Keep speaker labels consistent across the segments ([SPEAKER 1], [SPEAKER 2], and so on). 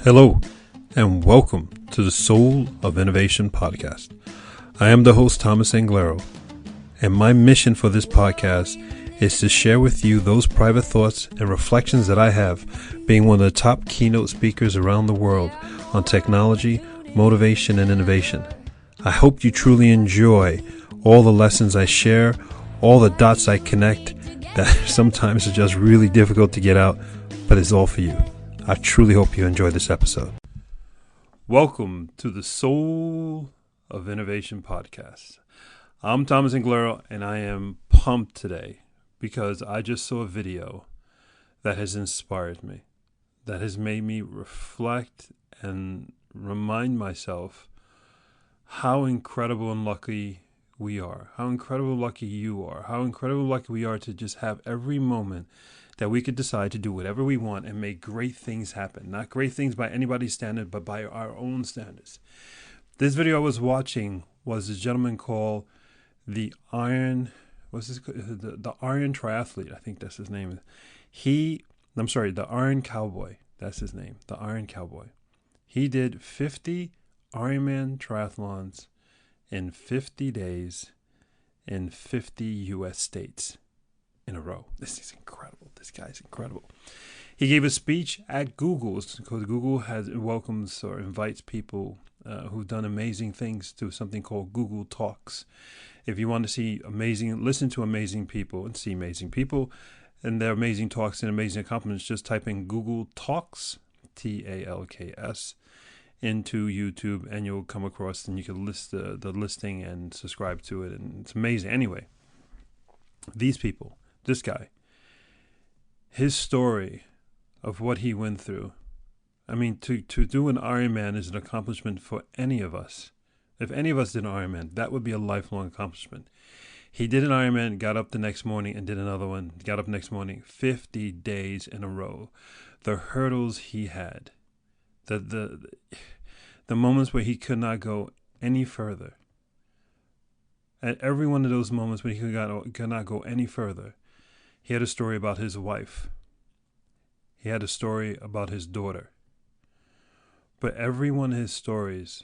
[SPEAKER 1] Hello, and welcome to the Soul of Innovation podcast. I am the host, Thomas Anglero, and my mission for this podcast is to share with you those private thoughts and reflections that I have being one of the top keynote speakers around the world on technology, motivation, and innovation. I hope you truly enjoy all the lessons I share, all the dots I connect that sometimes are just really difficult to get out, but it's all for you. I truly hope you enjoy this episode. Welcome to the Soul of Innovation podcast. I'm Thomas Anglero, and I am pumped today because I just saw a video that has inspired me, that has made me reflect and remind myself how incredible and lucky we are, how incredibly lucky you are, how incredibly lucky we are to just have every moment that we could decide to do whatever we want and make great things happen. Not great things by anybody's standard, but by our own standards. This video I was watching was a gentleman called the Iron Triathlete. I think that's his name. The Iron Cowboy. That's his name. The Iron Cowboy. He did 50 Ironman triathlons in 50 days in 50 U.S. states in a row. This is incredible. This guy's incredible. He gave a speech at Google's because Google welcomes or invites people who've done amazing things to something called Google Talks. If you want to listen to amazing people and see amazing people and their amazing talks and amazing accomplishments, just type in Google Talks, Talks, into YouTube, and you'll come across, and you can list the listing and subscribe to it, and it's amazing. Anyway, this guy, his story of what he went through. I mean, to do an Ironman is an accomplishment for any of us. If any of us did an Ironman, that would be a lifelong accomplishment. He did an Ironman, got up the next morning and did another one, got up next morning, 50 days in a row. The hurdles he had, the moments where he could not go any further. At every one of those moments when he could not go any further, he had a story about his wife. He had a story about his daughter. But every one of his stories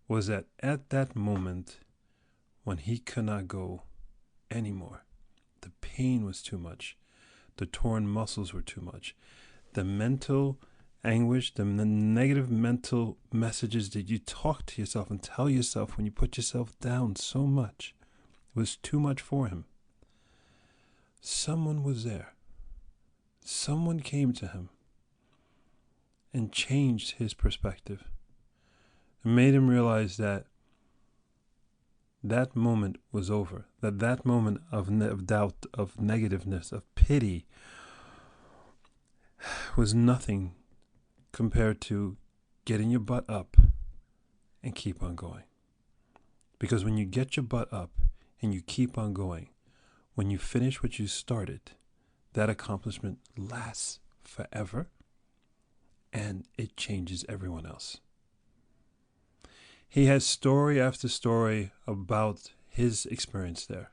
[SPEAKER 1] was that at that moment when he could not go anymore, the pain was too much. The torn muscles were too much. The mental anguish, the negative mental messages that you talk to yourself and tell yourself when you put yourself down so much was too much for him. Someone was there. Someone came to him and changed his perspective and made him realize that that moment was over, that moment of doubt, of negativeness, of pity was nothing compared to getting your butt up and keep on going. Because when you get your butt up and you keep on going, when you finish what you started, that accomplishment lasts forever and it changes everyone else. He has story after story about his experience there.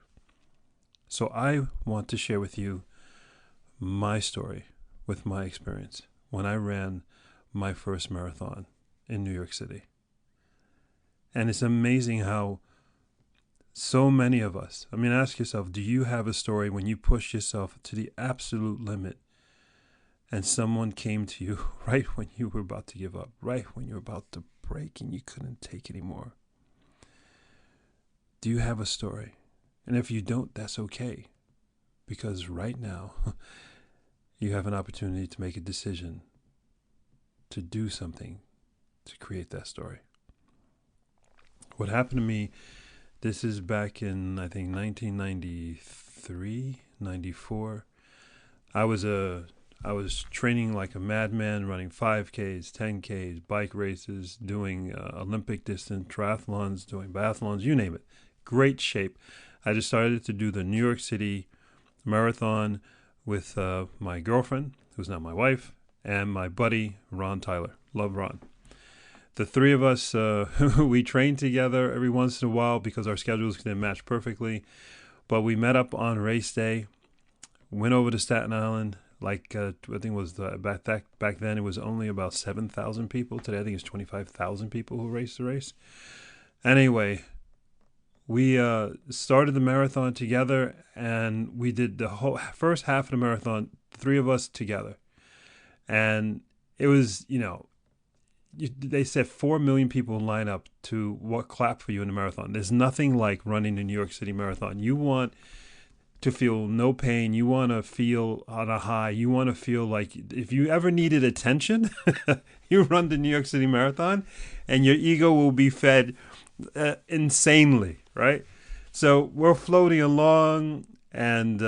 [SPEAKER 1] So I want to share with you my story with my experience when I ran my first marathon in New York City. And it's amazing how so many of us, ask yourself, do you have a story when you push yourself to the absolute limit and someone came to you right when you were about to give up, right when you were about to break and you couldn't take anymore? Do you have a story? And if you don't, that's okay. Because right now, you have an opportunity to make a decision to do something to create that story. What happened to me, this is back in, I think, 1993, 94. I was training like a madman, running 5Ks, 10Ks, bike races, doing Olympic distance triathlons, doing biathlons, you name it. Great shape. I just started to do the New York City Marathon with my girlfriend, who's now my wife, and my buddy, Ron Tyler. Love Ron. The three of us, we trained together every once in a while because our schedules didn't match perfectly. But we met up on race day, went over to Staten Island, Like I think it was back then it was only about 7,000 people. Today I think it's 25,000 people who race the race. Anyway, we started the marathon together, and we did the whole first half of the marathon, three of us together, and it was they said 4 million people line up to clap for you in the marathon. There's nothing like running the New York City Marathon. You want to feel no pain. You want to feel on a high. You want to feel like if you ever needed attention, you run the New York City Marathon, and your ego will be fed insanely, right? So we're floating along, and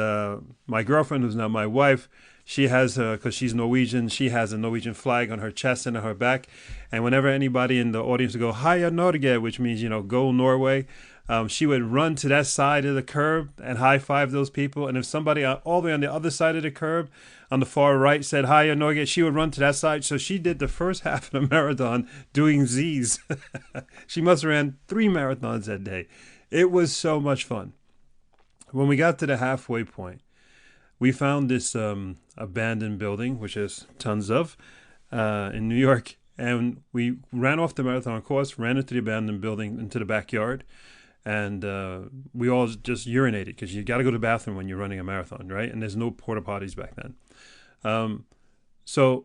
[SPEAKER 1] my girlfriend, who's now my wife, she has, because she's Norwegian, she has a Norwegian flag on her chest and on her back. And whenever anybody in the audience would go, Heia Norge, which means, go Norway, she would run to that side of the curb and high five those people. And if somebody all the way on the other side of the curb on the far right said Heia Norge, she would run to that side. So she did the first half of the marathon doing Z's. She must have ran 3 marathons that day. It was so much fun. When we got to the halfway point, we found this abandoned building, which there's tons of in New York. And we ran off the marathon course, ran into the abandoned building, into the backyard. And we all just urinated, because you got to go to the bathroom when you're running a marathon, right? And there's no porta potties back then. So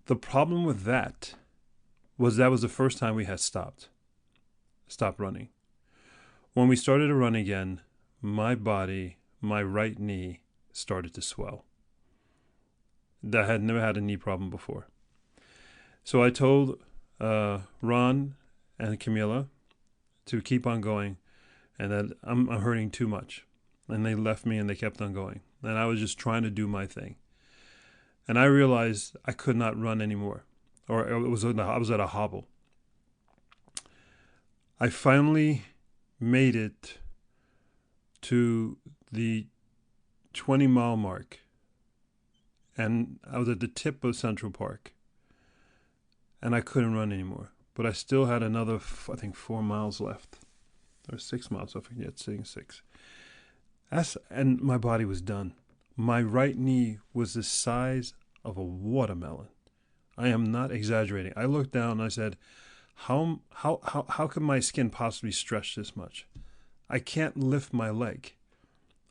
[SPEAKER 1] the problem with that was the first time we had stopped running. When we started to run again, my body, my right knee, started to swell. I had never had a knee problem before. So I told Ron and Camilla to keep on going, and that I'm hurting too much. And they left me, and they kept on going. And I was just trying to do my thing. And I realized I could not run anymore, or I was at a hobble. I finally made it to the 20-mile mark, and I was at the tip of Central Park, and I couldn't run anymore. But I still had another, I think, 4 miles left, or 6 miles. I forget, saying 6. And my body was done. My right knee was the size of a watermelon. I am not exaggerating. I looked down and I said, how can my skin possibly stretch this much? I can't lift my leg.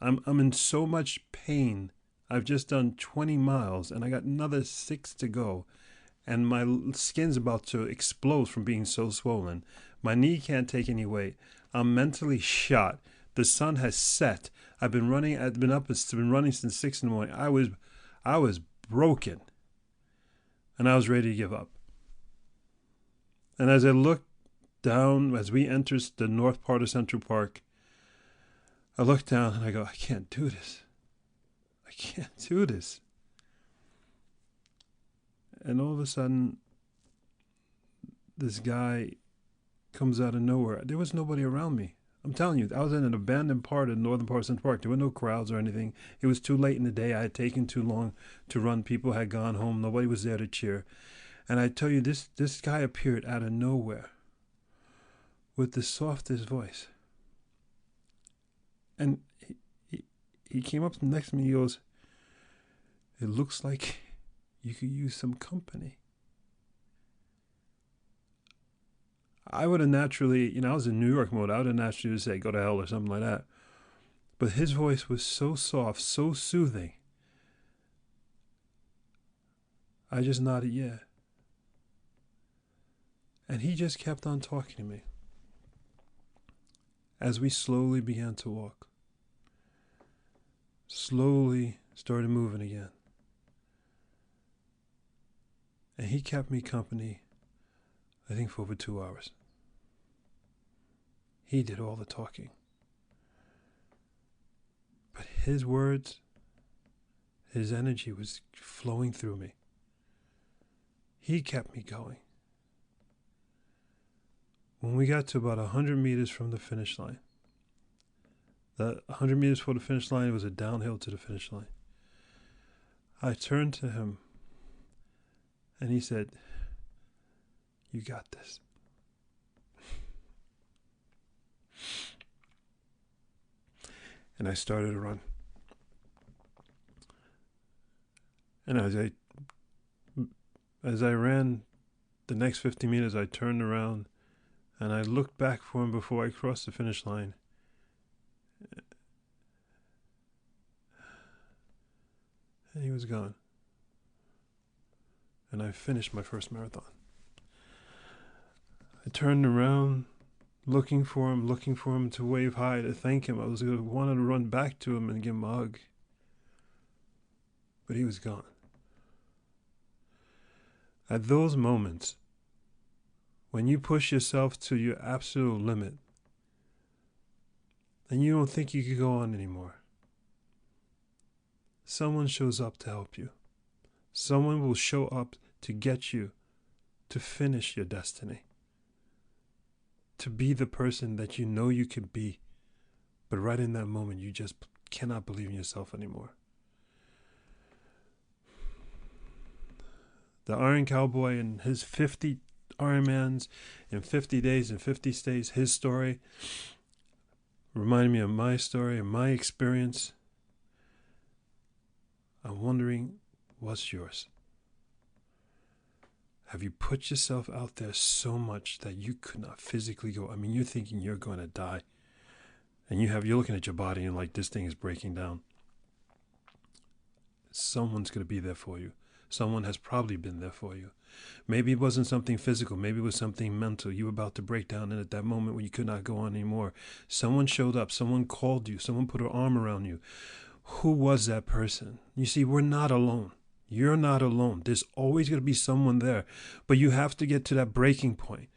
[SPEAKER 1] I'm in so much pain. I've just done 20 miles and I got another 6 to go. And my skin's about to explode from being so swollen. My knee can't take any weight. I'm mentally shot. The sun has set. I've been running since 6 in the morning. I was broken. And I was ready to give up. And as I looked down, as we entered the north part of Central Park, I looked down and I go, I can't do this. I can't do this. And all of a sudden, this guy comes out of nowhere. There was nobody around me. I'm telling you, I was in an abandoned part of the northern part of Central Park. There were no crowds or anything. It was too late in the day. I had taken too long to run. People had gone home. Nobody was there to cheer. And I tell you, this guy appeared out of nowhere with the softest voice. And he came up next to me. He goes, "It looks like you could use some company." I would have naturally, I was in New York mode. I would have naturally say, go to hell or something like that. But his voice was so soft, so soothing. I just nodded, yeah. And he just kept on talking to me as we slowly began to walk. Slowly started moving again. And he kept me company, I think, for over 2 hours. He did all the talking. But his words, his energy was flowing through me. He kept me going. When we got to about 100 meters from the finish line, the 100 meters before the finish line, it was a downhill to the finish line. I turned to him and he said, "You got this." And I started to run. And as I ran the next 50 meters, I turned around and I looked back for him before I crossed the finish line. And he was gone. And I finished my first marathon. I turned around, looking for him to wave hi, to thank him. I wanted to run back to him and give him a hug. But he was gone. At those moments, when you push yourself to your absolute limit, and you don't think you can go on anymore, someone shows up to help you. Someone will show up to get you to finish your destiny. To be the person that you know you can be, but right in that moment, you just cannot believe in yourself anymore. The Iron Cowboy and his 50 Ironmans in 50 days and 50 states, his story reminded me of my story and my experience. I'm wondering, what's yours? Have you put yourself out there so much that you could not physically go? I mean, you're thinking you're going to die. And you're looking at your body and like, this thing is breaking down. Someone's going to be there for you. Someone has probably been there for you. Maybe it wasn't something physical. Maybe it was something mental. You were about to break down, and at that moment when you could not go on anymore, someone showed up. Someone called you. Someone put an arm around you. Who was that person? You see, we're not alone. You're not alone. There's always going to be someone there. But you have to get to that breaking point.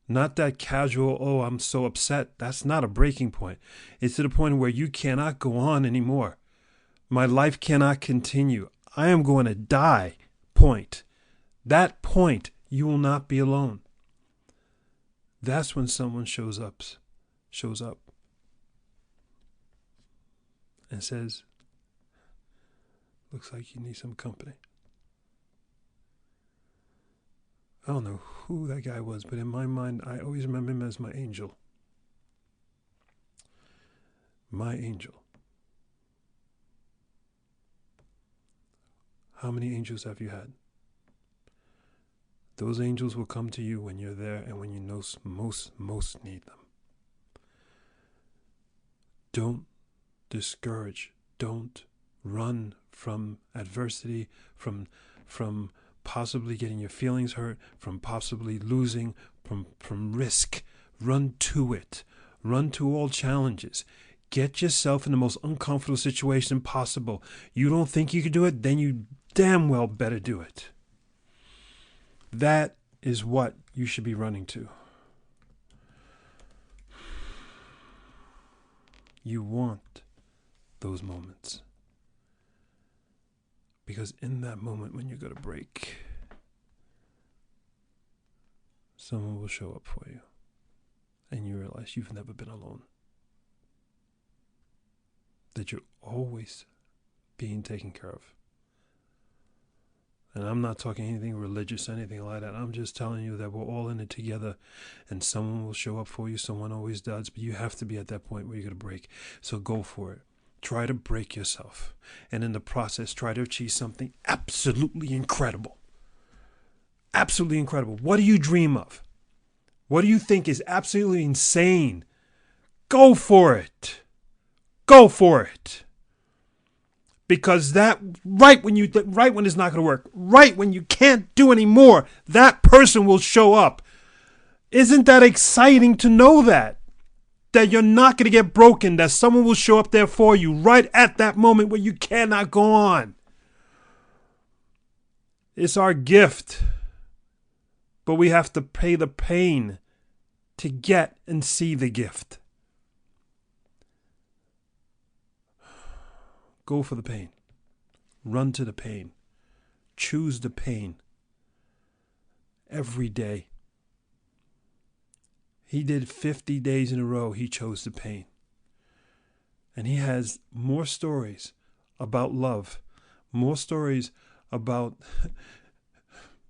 [SPEAKER 1] Not that casual, oh, I'm so upset. That's not a breaking point. It's to the point where you cannot go on anymore. My life cannot continue. I am going to die point. That point, you will not be alone. That's when someone shows up and says, looks like you need some company. I don't know who that guy was, but in my mind, I always remember him as my angel. My angel. How many angels have you had? Those angels will come to you when you're there and when you know most need them. Don't discourage. Don't run from adversity, from possibly getting your feelings hurt, from possibly losing, from risk. Run to it. Run to all challenges. Get yourself in the most uncomfortable situation possible. You don't think you can do it? Then you damn well better do it. That is what you should be running to. You want those moments. Because in that moment when you're going to break, someone will show up for you. And you realize you've never been alone. That you're always being taken care of. And I'm not talking anything religious, anything like that. I'm just telling you that we're all in it together. And someone will show up for you. Someone always does. But you have to be at that point where you're going to break. So go for it. Try to break yourself. And in the process, try to achieve something absolutely incredible. Absolutely incredible. What do you dream of? What do you think is absolutely insane? Go for it. Go for it. Because that right when it's not going to work, right when you can't do any more, that person will show up. Isn't that exciting to know that you're not going to get broken, that someone will show up there for you right at that moment where you cannot go on? It's our gift, but we have to pay the pain to get and see the gift. Go for the pain. Run to the pain. Choose the pain. Every day. He did 50 days in a row. He chose the pain. And he has more stories about love. More stories about,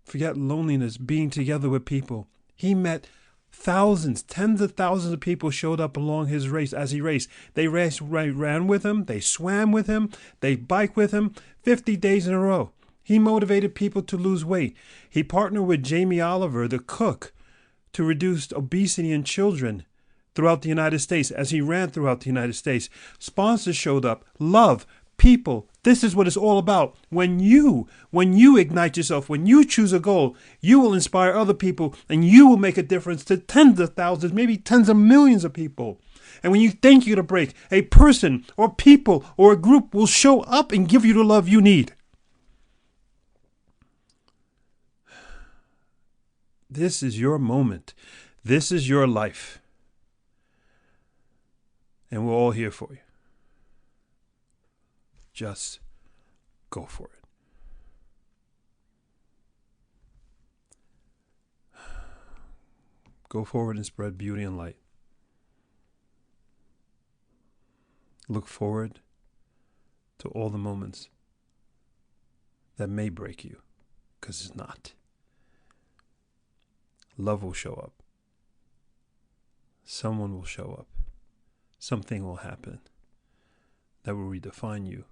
[SPEAKER 1] forget loneliness, being together with people. He met thousands, tens of thousands of people showed up along his race as he raced. They ran with him. They swam with him. They biked with him 50 days in a row. He motivated people to lose weight. He partnered with Jamie Oliver, the cook, to reduce obesity in children throughout the United States as he ran throughout the United States. Sponsors showed up. Love, people. This is what it's all about. When you ignite yourself, when you choose a goal, you will inspire other people and you will make a difference to tens of thousands, maybe tens of millions of people. And when you think you're going to break, a person or people or a group will show up and give you the love you need. This is your moment. This is your life. And we're all here for you. Just go for it. Go forward and spread beauty and light. Look forward to all the moments that may break you, because it's not. Love will show up. Someone will show up. Something will happen that will redefine you,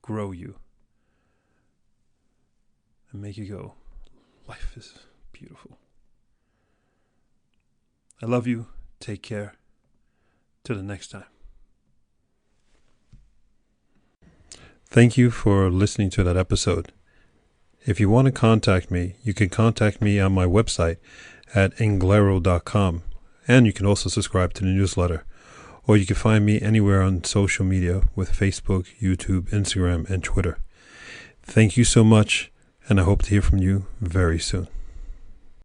[SPEAKER 1] grow you, and make you go, life is beautiful. I love you. Take care. Till the next time. Thank you for listening to that episode. If you want to contact me, you can contact me on my website at englero.com, and you can also subscribe to the newsletter. Or you can find me anywhere on social media with Facebook, YouTube, Instagram, and Twitter. Thank you so much, and I hope to hear from you very soon.